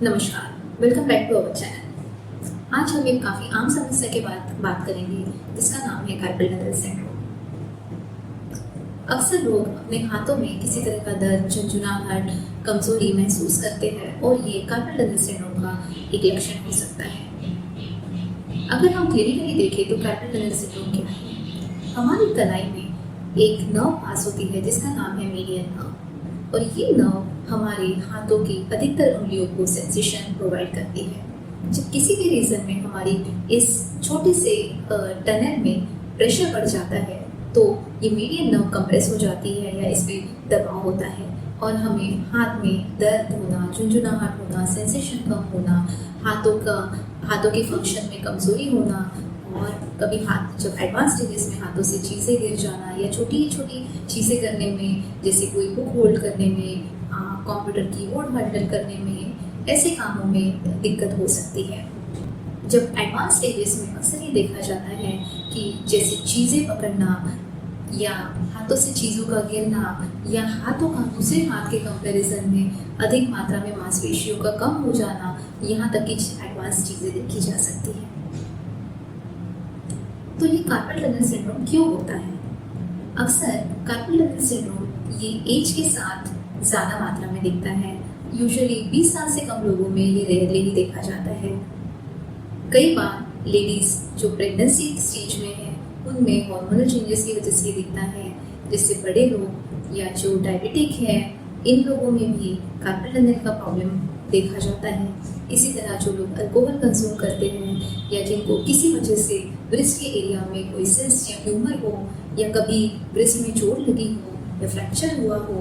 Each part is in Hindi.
नमस्कार, welcome back to our channel. आज हम एक काफ़ी आम समस्या के बात करेंगे जिसका नाम है कार्पल टनल सिंड्रोम। अक्सर लोग अपने हाथों में किसी तरह का दर्द, झंझनाहट, कमजोरी महसूस करते हैं और ये कार्पल टनल सिंड्रोम का एक लक्षण हो सकता है। अगर हम क्लिनिकली देखें तो कार्पल टनल सिंड्रोम क्या है? हमारी कलाई में एक नर्व पास होती है जिसका नाम है मीडियन नर्व, और ये नर्व हमारे हाथों की अधिकतर उंगलियों को सेंसेशन प्रोवाइड करती है। जब किसी भी रीजन में हमारी इस छोटे से टनल में प्रेशर बढ़ जाता है तो ये मीडियन नर्व कंप्रेस हो जाती है या इस पर दबाव होता है और हमें हाथ में दर्द होना, झुंझुनाहट होना, सेंसेशन कम होना, हाथों के फंक्शन में कमजोरी होना, और कभी हाथ जब एडवांस स्टेजेस में हाथों से चीज़ें गिर जाना या छोटी छोटी चीज़ें करने में, जैसे कोई बुक होल्ड करने में, कंप्यूटर कीबोर्ड हैंडल करने में, ऐसे कामों में दिक्कत हो सकती है। जब एडवांस स्टेजेस में अक्सर ये देखा जाता है कि जैसे चीज़ें पकड़ना या हाथों से चीज़ों का गिरना या हाथों का दूसरे हाथ के कंपैरिजन में अधिक मात्रा में मांसपेशियों का कम हो जाना, यहाँ तक कि एडवांस चीज़ें देखी जा सकती है। तो ये कार्पल टनल सिंड्रोम क्यों होता है? अक्सर कार्पल टनल सिंड्रोम ये एज के साथ ज़्यादा मात्रा में दिखता है। यूजुअली 20 साल से कम लोगों में ये रेयरली ही देखा जाता है। कई बार लेडीज़ जो प्रेगनेंसी स्टेज में है उनमें हार्मोनल चेंजेस की वजह से दिखता है, जिससे बड़े लोग या जो डायबिटिक है इन लोगों में भी कार्पल टनल का प्रॉब्लम देखा जाता है। इसी तरह जो लोग अल्कोहल कंज्यूम करते हैं या जिनको किसी वजह से ब्रेस्ट के एरिया में कोई सिस्ट या ट्यूमर हो या कभी ब्रेस्ट में चोट लगी हो या फ्रैक्चर हुआ हो,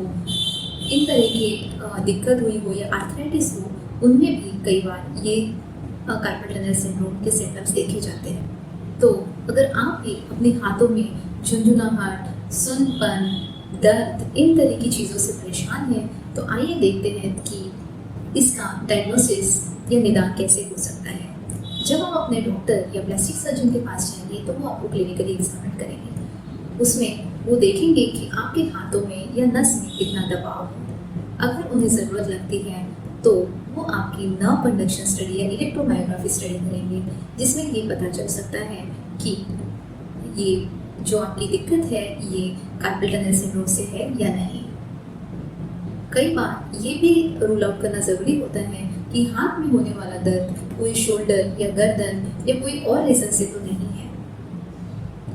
इन तरह की दिक्कत हुई हो या आर्थराइटिस हो, उनमें भी कई बार ये कार्पल टनल सिंड्रोम के सिम्टम्स देखे जाते हैं। तो अगर आप भी अपने हाथों में झुंझुनाहट, सुन्नपन, दर्द, इन तरह की चीज़ों से परेशान हैं तो आइए देखते हैं कि इसका डायग्नोसिस या निदान कैसे हो सकता है। जब आप अपने डॉक्टर या प्लास्टिक सर्जन के पास जाएंगे तो वो आपको क्लिनिकली एग्जामिन करेंगे। उसमें वो देखेंगे कि आपके हाथों में या नस में कितना दबाव है। अगर उन्हें ज़रूरत लगती है तो वो आपकी नर्व कंडक्शन स्टडी या इलेक्ट्रोमायोग्राफी स्टडी करेंगे, जिसमें ये पता चल सकता है कि ये जो आपकी दिक्कत है ये कार्पल टनल सिंड्रोम से है या नहीं। कई बार ये भी रूल आउट करना ज़रूरी होता है कि हाथ में होने वाला दर्द कोई शोल्डर या गर्दन या कोई और रीज़न से तो नहीं है।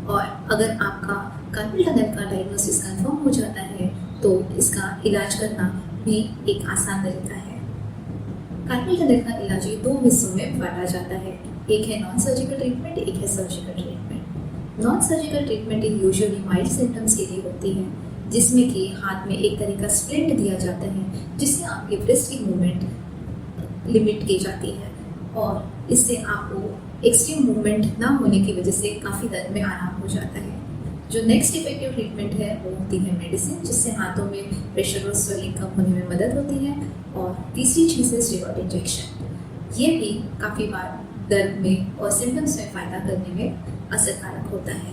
और अगर आपका कार्पल टनल का डायग्नोसिस कंफर्म हो जाता है तो इसका इलाज करना भी एक आसान तरीका है। कार्पल टनल का इलाज ये दो हिस्सों में बांटा जाता है, एक है नॉन सर्जिकल ट्रीटमेंट, एक है surgical treatment. Non surgical treatment usually mild symptoms के लिए होती है, जिसमें कि हाथ में एक तरह का स्प्लिंट दिया जाता है जिससे आपके ब्रेस्ट की मूवमेंट लिमिट की जाती है और इससे आपको एक्सट्रीम मूवमेंट ना होने की वजह से काफ़ी दर्द में आराम हो जाता है। जो नेक्स्ट इफेक्टिव ट्रीटमेंट है वो होती है मेडिसिन, जिससे हाथों में प्रेशर और स्वेलिंग कम होने में मदद होती है। और तीसरी चीज़ है स्टेरॉइड इंजेक्शन। ये भी काफ़ी बार दर्द में और सिम्टम्स में फ़ायदा करने में असरकारक होता है।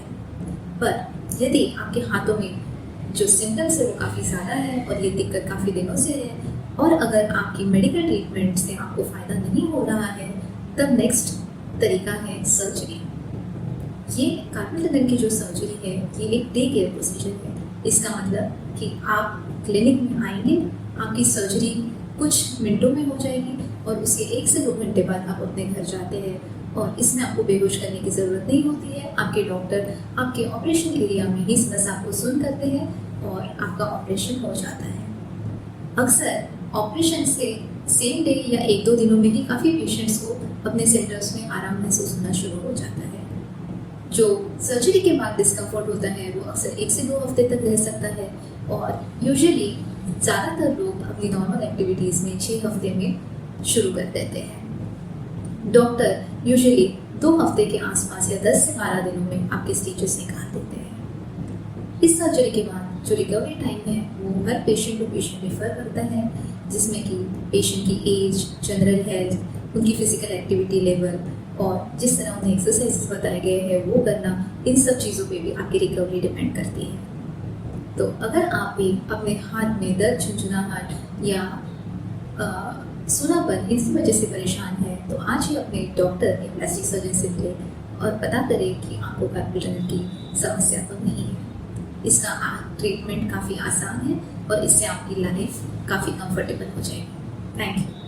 पर यदि आपके हाथों में जो सिम्टम्स है वो काफ़ी ज़्यादा है और ये दिक्कत काफ़ी दिनों से है और अगर आपकी मेडिकल ट्रीटमेंट से आपको फ़ायदा नहीं हो रहा है, तब नेक्स्ट तरीका है सर्जरी। ये कार्पल टनल की जो सर्जरी है ये एक डे केयर प्रोसीजर है। इसका मतलब कि आप क्लिनिक में आएंगे, आपकी सर्जरी कुछ मिनटों में हो जाएगी और उसके 1 से 2 घंटे बाद आप अपने घर जाते हैं और इसमें आपको बेहोश करने की ज़रूरत नहीं होती है। आपके डॉक्टर आपके ऑपरेशन एरिया में ही बस आपको सुन करते हैं और आपका ऑपरेशन हो जाता है। अक्सर ऑपरेशन से सेम डे या 1-2 दिनों में ही काफ़ी पेशेंट्स को अपने सिम्टम्स में आराम महसूस होना शुरू हो जाता है। जो सर्जरी के बाद डिस्कम्फर्ट होता है वो अक्सर 1 से 2 हफ्ते तक रह सकता है और यूजुअली ज़्यादातर लोग अपनी नॉर्मल एक्टिविटीज़ में 6 हफ्ते में शुरू कर देते हैं। डॉक्टर यूजुअली 2 हफ्ते के आसपास या 10 से 12 दिनों में आपके स्टेजेस निकाल देते हैं। इस सर्जरी के बाद जो रिकवरी टाइम है वो हर पेशेंट टू पेशेंट डिफर करता है, जिसमें कि पेशेंट की एज, जनरल हेल्थ, उनकी फिजिकल एक्टिविटी लेवल और जिस तरह उन्हें एक्सरसाइज बताए गए हैं वो करना, इन सब चीज़ों पे भी आपकी रिकवरी डिपेंड करती है। तो अगर आप भी अपने हाथ में दर्द, झुंझुनाहट या सूनापन इसी वजह से परेशान है तो आज ही अपने डॉक्टर या प्लास्टिक सर्जन से मिले और पता करें कि आपको कार्पल टनल की समस्या तो नहीं है। इसका ट्रीटमेंट काफ़ी आसान है और इससे आपकी लाइफ काफ़ी कंफर्टेबल हो जाएगी। Thank you.